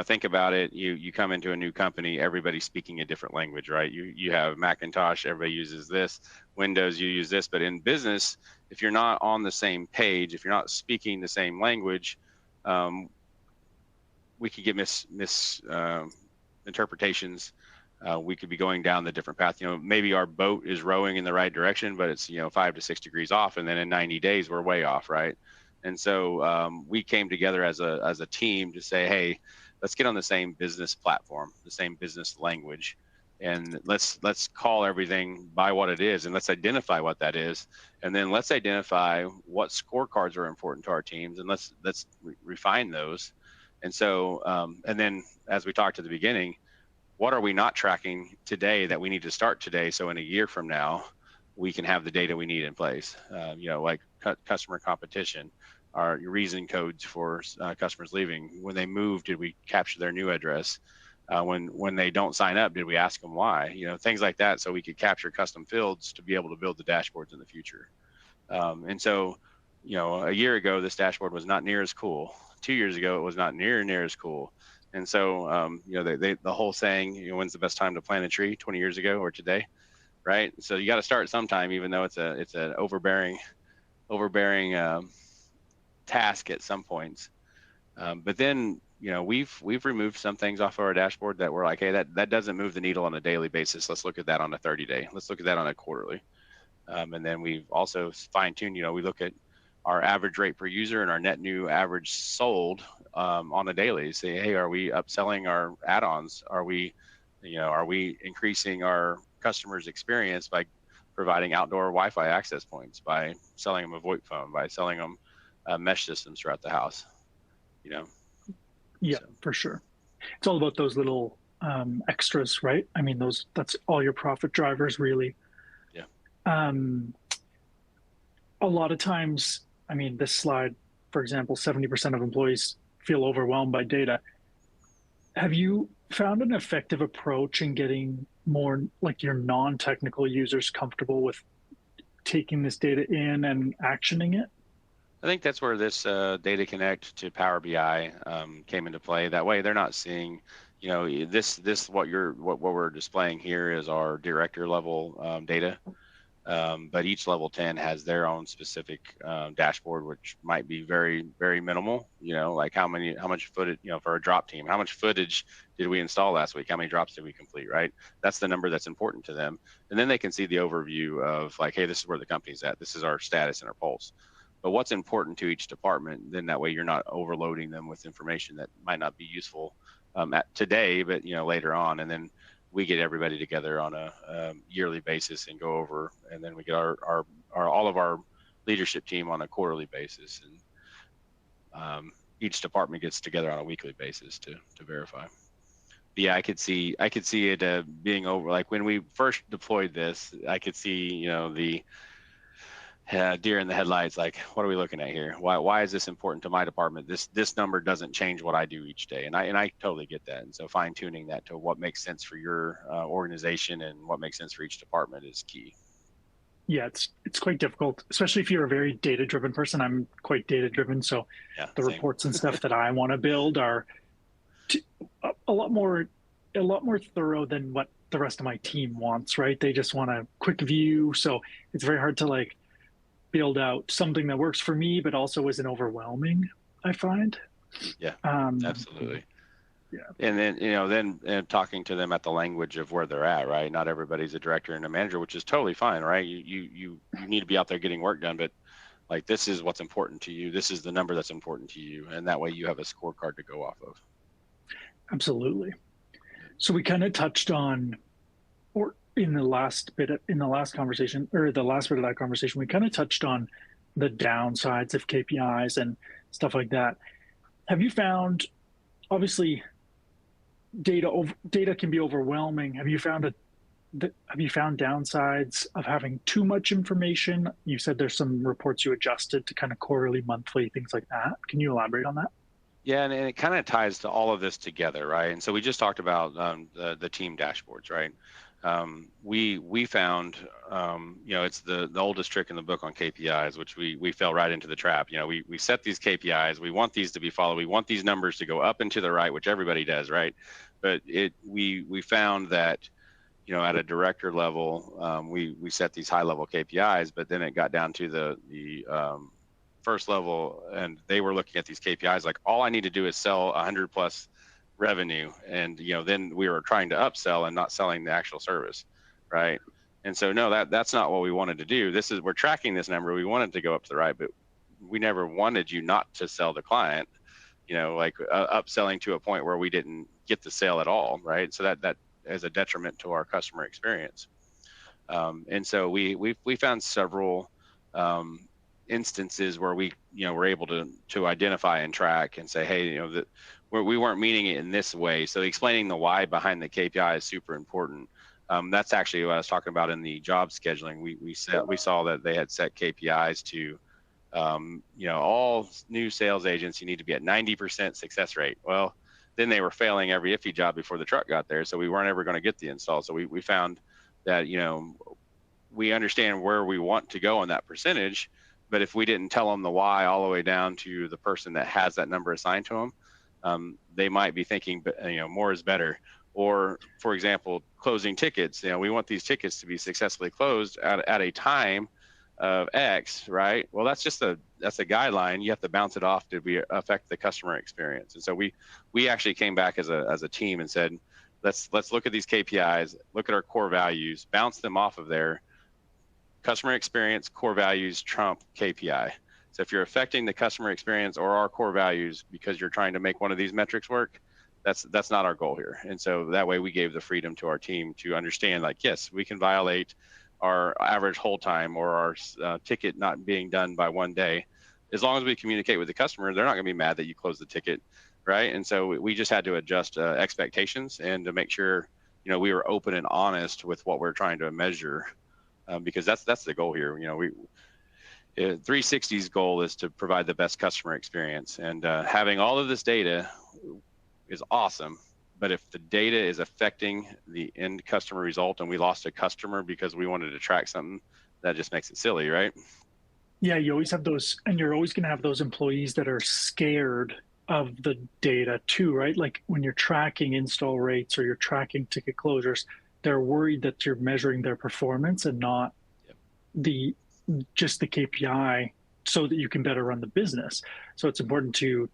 Think about it. You come into a new company, everybody's speaking a different language, right? You have Macintosh, everybody uses this. Windows, you use this. But in business, if you're not on the same page, if you're not speaking the same language, we could get misinterpretations. We could be going down the different path. Maybe our boat is rowing in the right direction, but it's 5 to 6 degrees off, and then in 90 days we're way off, right? And so we came together as a team to say, hey, let's get on the same business platform, the same business language, and let's call everything by what it is, and let's identify what that is, and then let's identify what scorecards are important to our teams, and let's refine those. And so and then, as we talked at the beginning, what are we not tracking today that we need to start today, so in a year from now we can have the data we need in place? Like customer competition, our reason codes for customers leaving. When they move, did we capture their new address? When they don't sign up, did we ask them why? Things like that, so we could capture custom fields to be able to build the dashboards in the future. And so a year ago this dashboard was not near as cool. 2 years ago it was not near as cool. And so, the whole saying, when's the best time to plant a tree, 20 years ago or today, right? So you got to start sometime, even though it's an overbearing task at some points. But then, we've removed some things off of our dashboard that we're like, hey, that doesn't move the needle on a daily basis. Let's look at that on a 30-day. Let's look at that on a quarterly. And then we've also fine-tuned, we look at our average rate per user and our net new average sold on a daily. Say, hey, are we upselling our add-ons? Are we increasing our customers' experience by providing outdoor Wi-Fi access points, by selling them a VoIP phone, by selling them mesh systems throughout the house? Yeah, for sure. It's all about those little extras, right? I mean, that's all your profit drivers, really. Yeah. A lot of times, I mean, this slide, for example, 70% of employees feel overwhelmed by data. Have you found an effective approach in getting more like your non-technical users comfortable with taking this data in and actioning it? I think that's where this DataConnect to Power BI came into play. That way, they're not seeing, this what we're displaying here is our director level data. But each level 10 has their own specific dashboard, which might be very, very minimal. Like how much footage, for a drop team, how much footage did we install last week? How many drops did we complete, right? That's the number that's important to them. And then they can see the overview of like, hey, this is where the company's at. This is our status and our pulse. But what's important to each department, then that way you're not overloading them with information that might not be useful today, but later on. And then we get everybody together on a yearly basis and go over, and then we get our all of our leadership team on a quarterly basis, and each department gets together on a weekly basis to verify. yeah, I could see it being over. Like when we first deployed this, I could see, you know, the deer in the headlights. Like, what are we looking at here? Why is this important to my department? This number doesn't change what I do each day, and I totally get that. And so fine tuning that to what makes sense for your organization and what makes sense for each department is key. Yeah, it's quite difficult, especially if you're a very data-driven person. I'm quite data-driven, so Yeah, the same. reports and stuff that I want to build are a lot more thorough than what the rest of my team wants, right? They just want a quick view, so it's very hard to like build out something that works for me, but also isn't overwhelming, I find. Yeah, absolutely. Yeah. And then, you know, then talking to them at the language of where they're at, right? Not everybody's a director and a manager, which is totally fine, right? You need to be out there getting work done, but like, this is what's important to you. This is the number that's important to you. And that way you have a scorecard to go off of. Absolutely. So we kind of touched on, or in the last bit of that conversation, we kind of touched on the downsides of KPIs and stuff like that. Have you found, obviously, data can be overwhelming. Have you found downsides of having too much information? You said there's some reports you adjusted to kind of quarterly, monthly, things like that. Can you elaborate on that? Yeah, and it kind of ties to all of this together, right? And so we just talked about the team dashboards, right? We found, you know, it's the oldest trick in the book on KPIs, which we fell right into the trap. You know, we set these KPIs, we want these to be followed, we want these numbers to go up and to the right, which everybody does, right? But we found that, you know, at a director level, we set these high level KPIs, but then it got down to the first level, and they were looking at these KPIs like, all I need to do is sell 100 plus revenue, and you know, then we were trying to upsell and not selling the actual service, right? And so no, that's not what we wanted to do. We're tracking this number, we wanted to go up to the right, but we never wanted you not to sell the client, you know, like upselling to a point where we didn't get the sale at all, right? So that is a detriment to our customer experience. And so we found several instances where we, you know, were able to identify and track and say, hey, you know, that we weren't meeting it in this way. So explaining the why behind the KPI is super important. That's actually what I was talking about in the job scheduling. We saw that they had set KPIs to, you know, all new sales agents, you need to be at 90% success rate. Well, then they were failing every iffy job before the truck got there. So we weren't ever going to get the install. So we found that, you know, we understand where we want to go on that percentage, but if we didn't tell them the why all the way down to the person that has that number assigned to them, they might be thinking, you know, more is better. Or, for example, closing tickets. You know, we want these tickets to be successfully closed at a time of X, right? Well, that's a guideline. You have to bounce it off to affect the customer experience. And so we actually came back as a team and said, let's look at these KPIs, look at our core values, bounce them off of there. Customer experience, core values trump KPI. So if you're affecting the customer experience or our core values because you're trying to make one of these metrics work, that's not our goal here. And so that way we gave the freedom to our team to understand, like, yes, we can violate our average hold time or our ticket not being done by one day. As long as we communicate with the customer, they're not going to be mad that you close the ticket, right? And so we just had to adjust expectations and to make sure, you know, we were open and honest with what we're trying to measure. Because that's the goal here. You know, 360's goal is to provide the best customer experience, and having all of this data is awesome. But if the data is affecting the end customer result, and we lost a customer because we wanted to track something, that just makes it silly, right? Yeah, you always have those, and you're always going to have those employees that are scared of the data too, right? Like when you're tracking install rates or you're tracking ticket closures, they're worried that you're measuring their performance and not just the KPI so that you can better run the business. So it's important to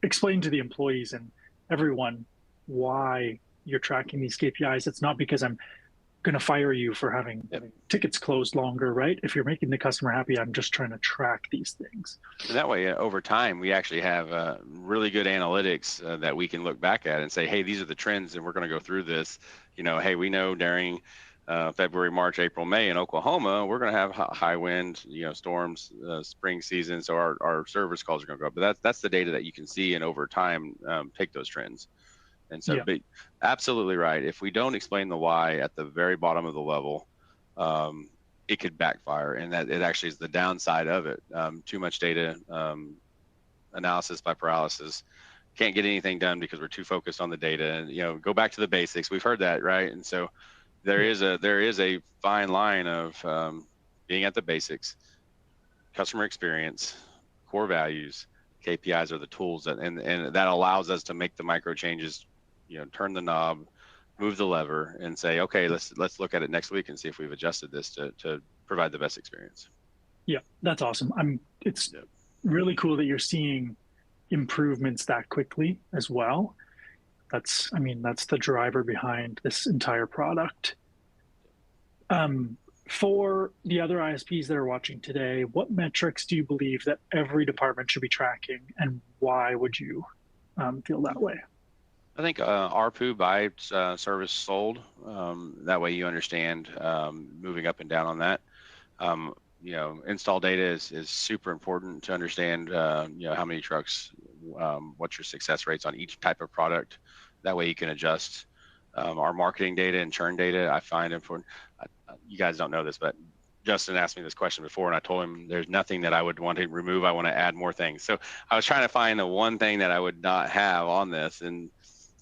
explain to the employees and everyone why you're tracking these KPIs. It's not because I'm going to fire you for having tickets closed longer, right? If you're making the customer happy, I'm just trying to track these things. And that way, over time, we actually have really good analytics that we can look back at and say, hey, these are the trends, and we're going to go through this. You know, hey, we know during February, March, April, May in Oklahoma, we're going to have high wind, you know, storms, spring season. So our service calls are going to go up. But that's the data that you can see, and over time, take those trends. And so, but absolutely right. If we don't explain the why at the very bottom of the level, it could backfire, and that it actually is the downside of it. Too much data, analysis by paralysis. Can't get anything done because we're too focused on the data. And, you know, go back to the basics. We've heard that, right? And so there is a fine line of being at the basics, customer experience, core values. KPIs are the tools that, and that allows us to make the micro changes, you know, turn the knob, move the lever, and say, okay, let's look at it next week and see if we've adjusted this to provide the best experience. Yeah, that's awesome. It's really cool that you're seeing improvements that quickly as well. That's the driver behind this entire product. For the other ISPs that are watching today, what metrics do you believe that every department should be tracking, and why would you feel that way? I think ARPU by service sold. That way you understand moving up and down on that. You know, install data is super important to understand, you know, how many trucks, what's your success rates on each type of product. That way you can adjust. Our marketing data and churn data, I find important. You guys don't know this, but Justin asked me this question before, and I told him there's nothing that I would want to remove. I want to add more things. So I was trying to find the one thing that I would not have on this, and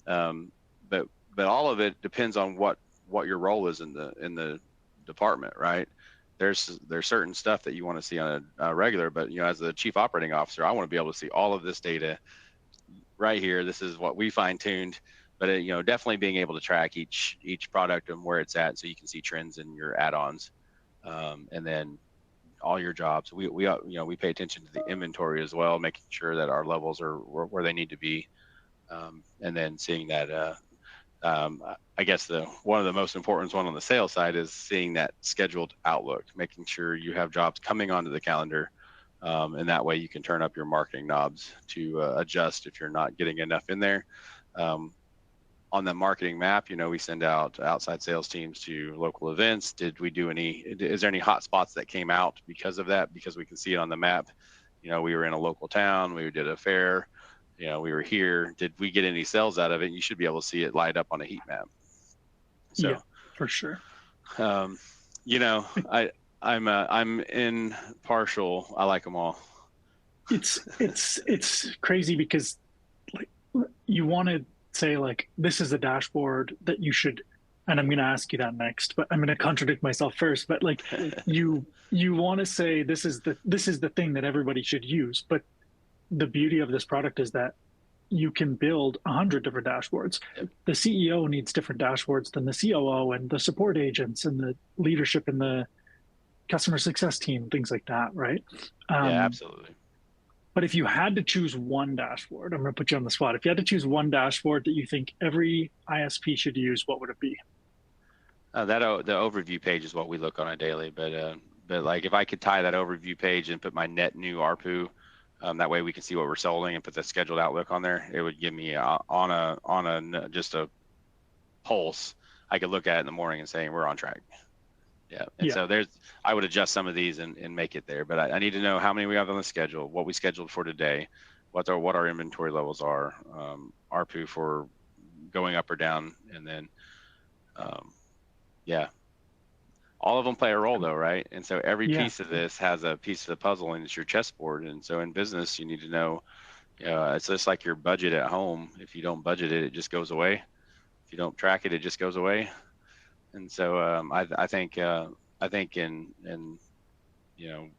but all of it depends on what your role is in the department, right? There's certain stuff that you want to see on a regular, but you know, as the chief operating officer, I want to be able to see all of this data right here. This is what we fine tuned. But you know, definitely being able to track each product and where it's at, so you can see trends in your add-ons, and then all your jobs. We you know, we pay attention to the inventory as well, making sure that our levels are where they need to be, and then seeing that. I guess one of the most important one on the sales side is seeing that scheduled outlook, making sure you have jobs coming onto the calendar, and that way you can turn up your marketing knobs to adjust if you're not getting enough in there. On the marketing map, you know, we send out outside sales teams to local events. Did we do is there any hot spots that came out because of that? Because we can see it on the map. You know, we were in a local town, we did a fair, you know, we were here. Did we get any sales out of it? You should be able to see it light up on a heat map. So, yeah, for sure. You know, I'm impartial. I like them all. It's crazy because, like, you want to say, like, this is a dashboard that you should, and I'm going to ask you that next, but I'm going to contradict myself first. But like, you want to say this is the thing that everybody should use. But the beauty of this product is that you can build 100 different dashboards. Yep. The CEO needs different dashboards than the COO and the support agents and the leadership and the customer success team, things like that, right? Yeah, absolutely. But if you had to choose one dashboard, I'm going to put you on the spot. If you had to choose one dashboard that you think every ISP should use, what would it be? The overview page is what we look on a daily. But like, if I could tie that overview page and put my net new ARPU, that way we can see what we're selling, and put the scheduled outlook on there, it would give me just a pulse. I could look at it in the morning and say we're on track. Yeah. And so I would adjust some of these and make it there, but I need to know how many we have on the schedule, what we scheduled for today, what our inventory levels are, ARPU for going up or down. And then, all of them play a role though, right? And so every piece of this has a piece of the puzzle, and it's your chessboard. And so in business, you need to know, it's just like your budget at home. If you don't budget it, it just goes away. If you don't track it, it just goes away. And so I think in you know,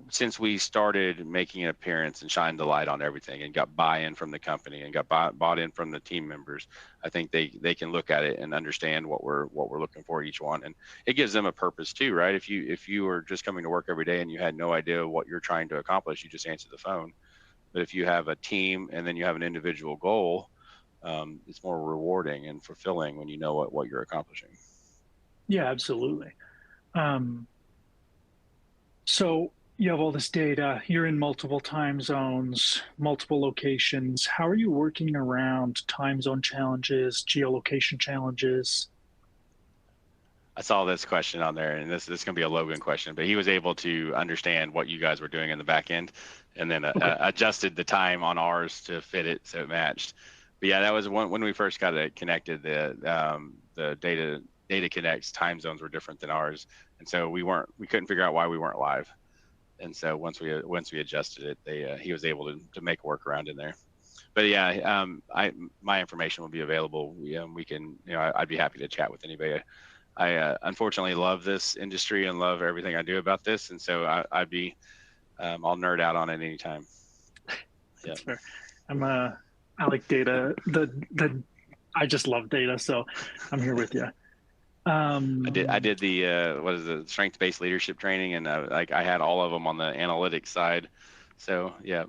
since we started making an appearance and shined the light on everything and got buy-in from the company and got bought in from the team members, I think they can look at it and understand what we're looking for each one, and it gives them a purpose too, right? If you were just coming to work every day and you had no idea what you're trying to accomplish, you just answer the phone. But if you have a team and then you have an individual goal, it's more rewarding and fulfilling when you know what you're accomplishing. Yeah, absolutely. So you have all this data, you're in multiple time zones, multiple locations. How are you working around time zone challenges, geolocation challenges? I saw this question on there, and this is going to be a Logan question, but he was able to understand what you guys were doing in the back end, and then adjusted the time on ours to fit it so it matched. But yeah, that was when we first got it connected. The DataConnect's time zones were different than ours, and so we couldn't figure out why we weren't live. And so once we adjusted it, he was able to make a workaround in there. But yeah, my information will be available. We can, I'd be happy to chat with anybody. I unfortunately love this industry and love everything I do about this, and so I'll nerd out on it anytime. That's fair. I like data. I just love data, so I'm here with you. I did the strength-based leadership training, and I had all of them on the analytics side. So yeah.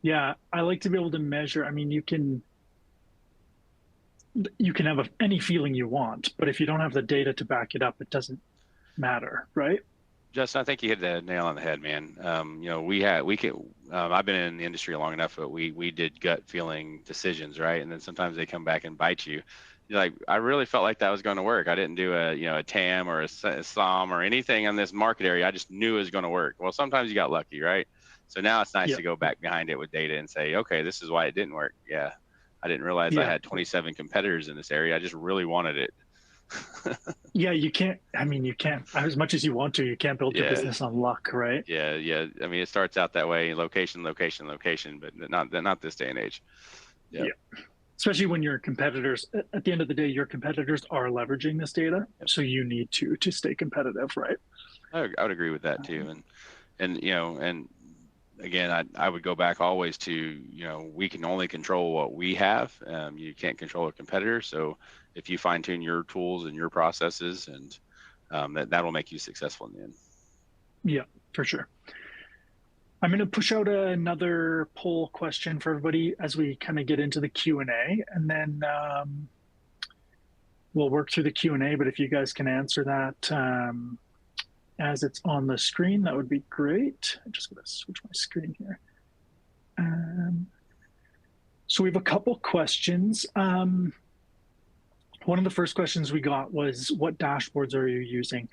I like to be able to measure. I mean, you can have any feeling you want, but if you don't have the data to back it up, it doesn't matter, right? Justin, I think you hit the nail on the head, man. I've been in the industry long enough, but we did gut feeling decisions, right? And then sometimes they come back and bite you. You're like, I really felt like that was going to work. I didn't do a TAM or a SOM or anything on this market area. I just knew it was going to work. Well, sometimes you got lucky, right? So now it's nice to go back behind it with data and say, okay, this is why it didn't work. Yeah, I didn't realize I had 27 competitors in this area. I just really wanted it. Yeah, you can't as much as you want to, you can't build your business on luck, right? Yeah. I mean, it starts out that way, location, but not this day and age. Yeah. Especially when your competitors, at the end of the day, your competitors are leveraging this data. So you need to stay competitive, right? I would agree with that too. And again, I would go back always to, we can only control what we have. You can't control a competitor. So if you fine tune your tools and your processes, and that'll make you successful in the end. Yeah, for sure. I'm going to push out another poll question for everybody as we kind of get into the Q&A, and then we'll work through the Q&A. But if you guys can answer that as it's on the screen, that would be great. I'm just going to switch my screen here. So we have a couple questions. One of the first questions we got was, what dashboards are you using?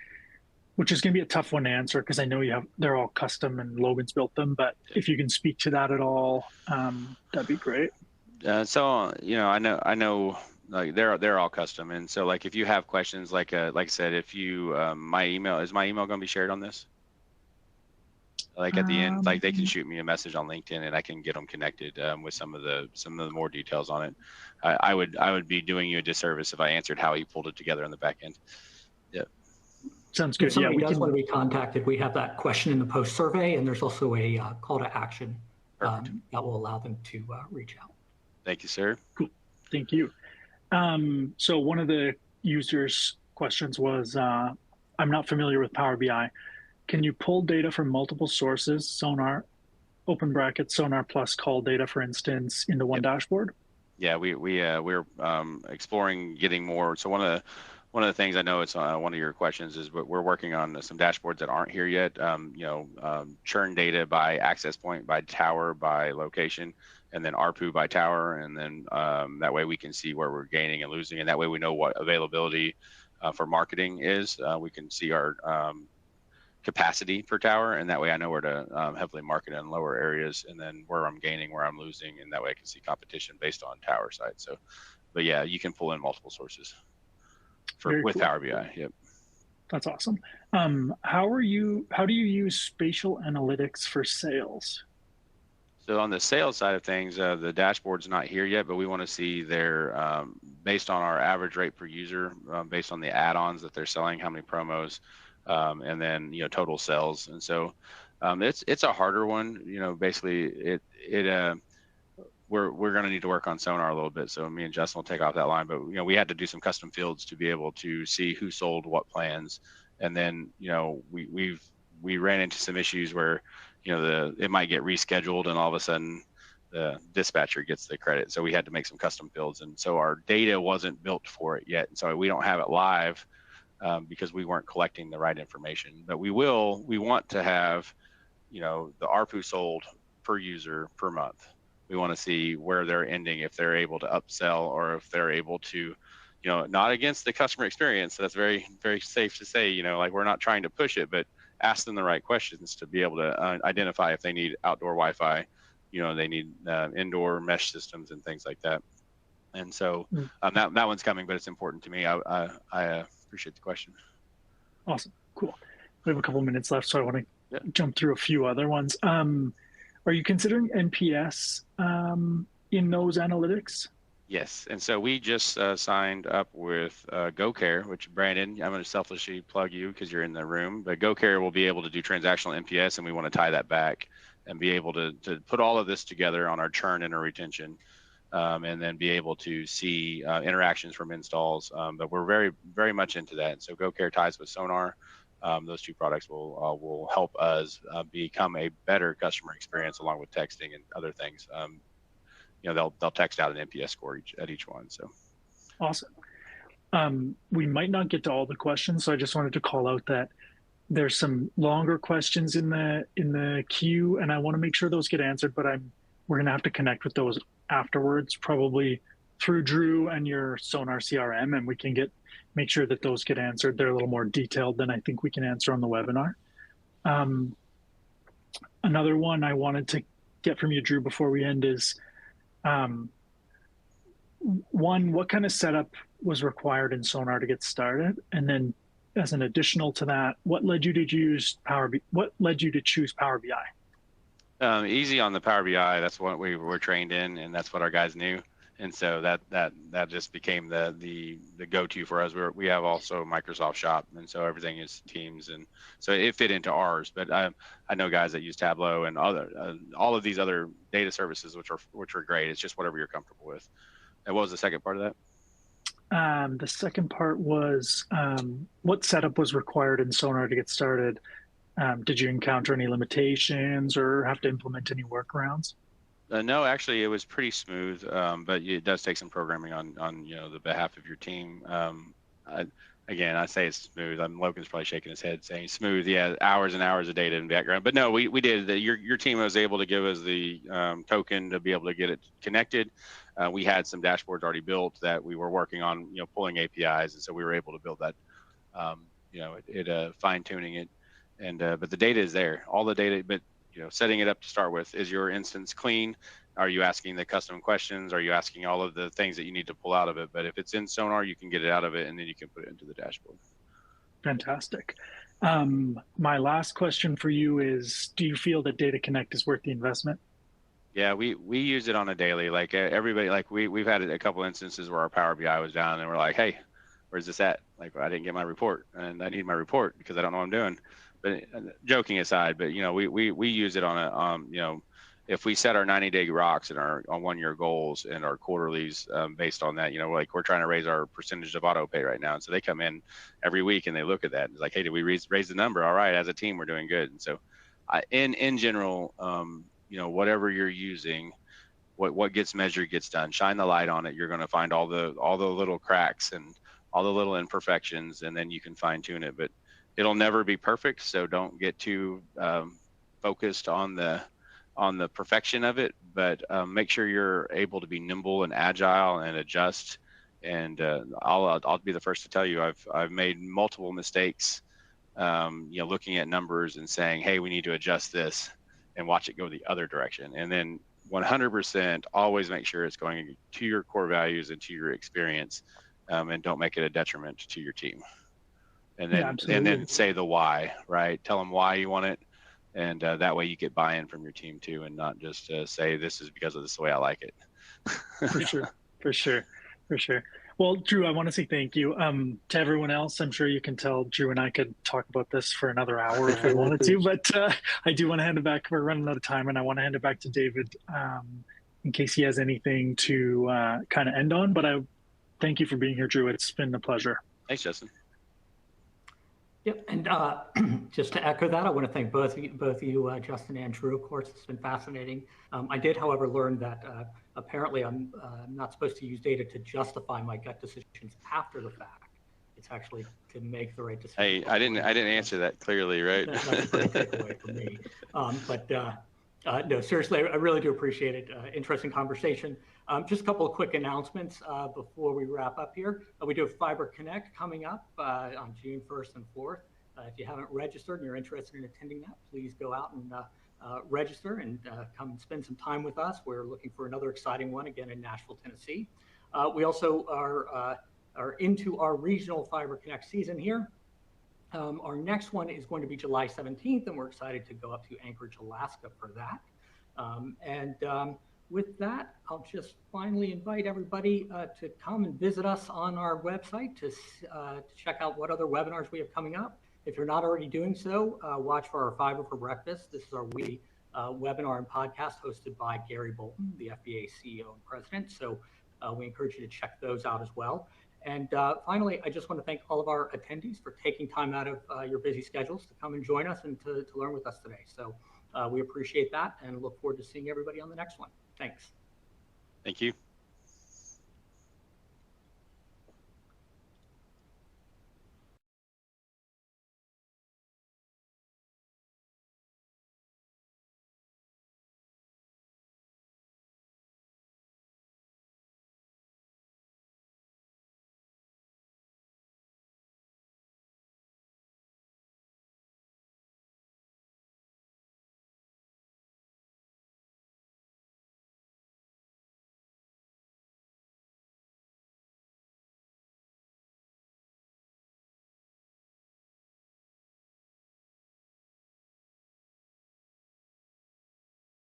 Which is going to be a tough one to answer because I know they're all custom and Logan's built them. But if you can speak to that at all, that'd be great. So I know like they're all custom, and so like if you have questions, like I said, if you is my email going to be shared on this? Like at the end, like they can shoot me a message on LinkedIn and I can get them connected with some of the more details on it. I would be doing you a disservice if I answered how he pulled it together on the back end. Yeah. Sounds good. If somebody does want to be contacted, we have that question in the post survey, and there's also a call to action that will allow them to reach out. Thank you, sir. Cool. Thank you. So one of the users' questions was, I'm not familiar with Power BI. Can you pull data from multiple sources, Sonar, open brackets, Sonar plus call data, for instance, into one dashboard? Yeah, we're exploring getting more. So one of the things I know it's one of your questions is we're working on some dashboards that aren't here yet. Churn data by access point, by tower, by location, and then ARPU by tower, and then that way we can see where we're gaining and losing, and that way we know what availability for marketing is. We can see our capacity per tower, and that way I know where to heavily market in lower areas, and then where I'm gaining, where I'm losing, and that way I can see competition based on tower site. So, but yeah, you can pull in multiple sources with Power BI. Yep. That's awesome. How do you use spatial analytics for sales? So on the sales side of things, the dashboard's not here yet, but we want to see their, based on our average rate per user, based on the add-ons that they're selling, how many promos, and then total sales. And so it's a harder one. Basically we're going to need to work on Sonar a little bit. So me and Justin will take off that line, but we had to do some custom fields to be able to see who sold what plans. And then we ran into some issues where it might get rescheduled and all of a sudden the dispatcher gets the credit. So we had to make some custom fields, and so our data wasn't built for it yet, and so we don't have it live because we weren't collecting the right information. But we want to have the ARPU sold per user per month. We want to see where they're ending, if they're able to upsell, or if they're able to not against the customer experience. So that's very, very safe to say, like we're not trying to push it, but ask them the right questions to be able to identify if they need outdoor Wi-Fi, they need indoor mesh systems and things like that. And so that one's coming, but it's important to me. I appreciate the question. Awesome. Cool. We have a couple of minutes left, so I want to jump through a few other ones. Are you considering NPS in those analytics? Yes. And so we just signed up with GoCare, which Brandon, I'm going to selfishly plug you because you're in the room, but GoCare will be able to do transactional NPS, and we want to tie that back and be able to put all of this together on our churn and our retention, and then be able to see interactions from installs. But we're very, very much into that. And so GoCare ties with Sonar. Those two products will help us become a better customer experience along with texting and other things. They'll text out an NPS score at each one. So awesome. We might not get to all the questions, so I just wanted to call out that there's some longer questions in the queue, and I want to make sure those get answered. But we're gonna have to connect with those afterwards, probably through Drew and your Sonar CRM, and we can make sure that those get answered. They're a little more detailed than I think we can answer on the webinar. Another one I wanted to get from you, Drew, before we end is, one, what kind of setup was required in Sonar to get started? And then as an additional to that, what led you to choose Power BI? Easy on the Power BI. That's what we were trained in, and that's what our guys knew. And so that just became the go-to for us. We have also Microsoft Shop, and so everything is Teams, and so it fit into ours. But I know guys that use Tableau and all of these other data services, which are great. It's just whatever you're comfortable with. And what was the second part of that? The second part was what setup was required in Sonar to get started? Did you encounter any limitations or have to implement any workarounds? No, actually, it was pretty smooth, but it does take some programming on the behalf of your team. I say it's smooth. Logan's probably shaking his head saying smooth. Yeah, hours and hours of data in background. But no, we did. Your team was able to give us the token to be able to get it connected. We had some dashboards already built that we were working on, pulling APIs, and so we were able to build that. Fine tuning it, and but the data is there. All the data, but setting it up to start with. Is your instance clean? Are you asking the custom questions? Are you asking all of the things that you need to pull out of it? But if it's in Sonar, you can get it out of it, and then you can put it into the dashboard. Fantastic. My last question for you is, do you feel that DataConnect is worth the investment? Yeah, we use it on a daily. Like everybody, like we've had a couple instances where our Power BI was down, and we're like, hey, where's this at? Like, I didn't get my report, and I need my report because I don't know what I'm doing. But joking aside, but we use it on if we set our 90-day rocks and our 1-year goals and our quarterlies based on that, like we're trying to raise our percentage of auto pay right now, and so they come in every week and they look at that and it's like, hey, did we raise the number? All right, as a team we're doing good. And so in general, whatever you're using, what gets measured gets done. Shine the light on it. You're going to find all the little cracks and all the little imperfections, and then you can fine tune it. But it'll never be perfect, so don't get too focused on the perfection of it. But make sure you're able to be nimble and agile and adjust. And I'll be the first to tell you I've made multiple mistakes, looking at numbers and saying, hey, we need to adjust this, and watch it go the other direction. And then 100% always make sure it's going to your core values and to your experience, and don't make it a detriment to your team. And then say the why, right? Tell them why you want it, and that way you get buy-in from your team too, and not just say this is because of this the way I like it. For sure. Well, Drew, I want to say thank you to everyone else. I'm sure you can tell Drew and I could talk about this for another hour if we wanted to, but I do want to hand it back. We're running out of time, and I want to hand it back to David in case he has anything to kind of end on. But I thank you for being here, Drew. It's been a pleasure. Thanks, Justin. Yep, and just to echo that, I want to thank both of you, Justin and Drew. Of course, it's been fascinating. I did, however, learn that apparently I'm not supposed to use data to justify my gut decisions after the fact. It's actually to make the right decision. Hey, I didn't answer that clearly, right? That's a pretty takeaway for me. No, seriously, I really do appreciate it. Interesting conversation. Just a couple of quick announcements before we wrap up here. We do have Fiber Connect coming up on June 1st and 4th. If you haven't registered and you're interested in attending that, please go out and register and come and spend some time with us. We're looking for another exciting one again in Nashville, Tennessee. We also are into our regional Fiber Connect season here. Our next one is going to be July 17th, and we're excited to go up to Anchorage, Alaska for that. With that, I'll just finally invite everybody to come and visit us on our website to check out what other webinars we have coming up. If you're not already doing so, watch for our Fiber for Breakfast. This is our weekly webinar and podcast hosted by Gary Bolton, the FBA CEO and President. So we encourage you to check those out as well. And finally, I just want to thank all of our attendees for taking time out of your busy schedules to come and join us and to learn with us today. So we appreciate that and look forward to seeing everybody on the next one. Thanks. Thank you.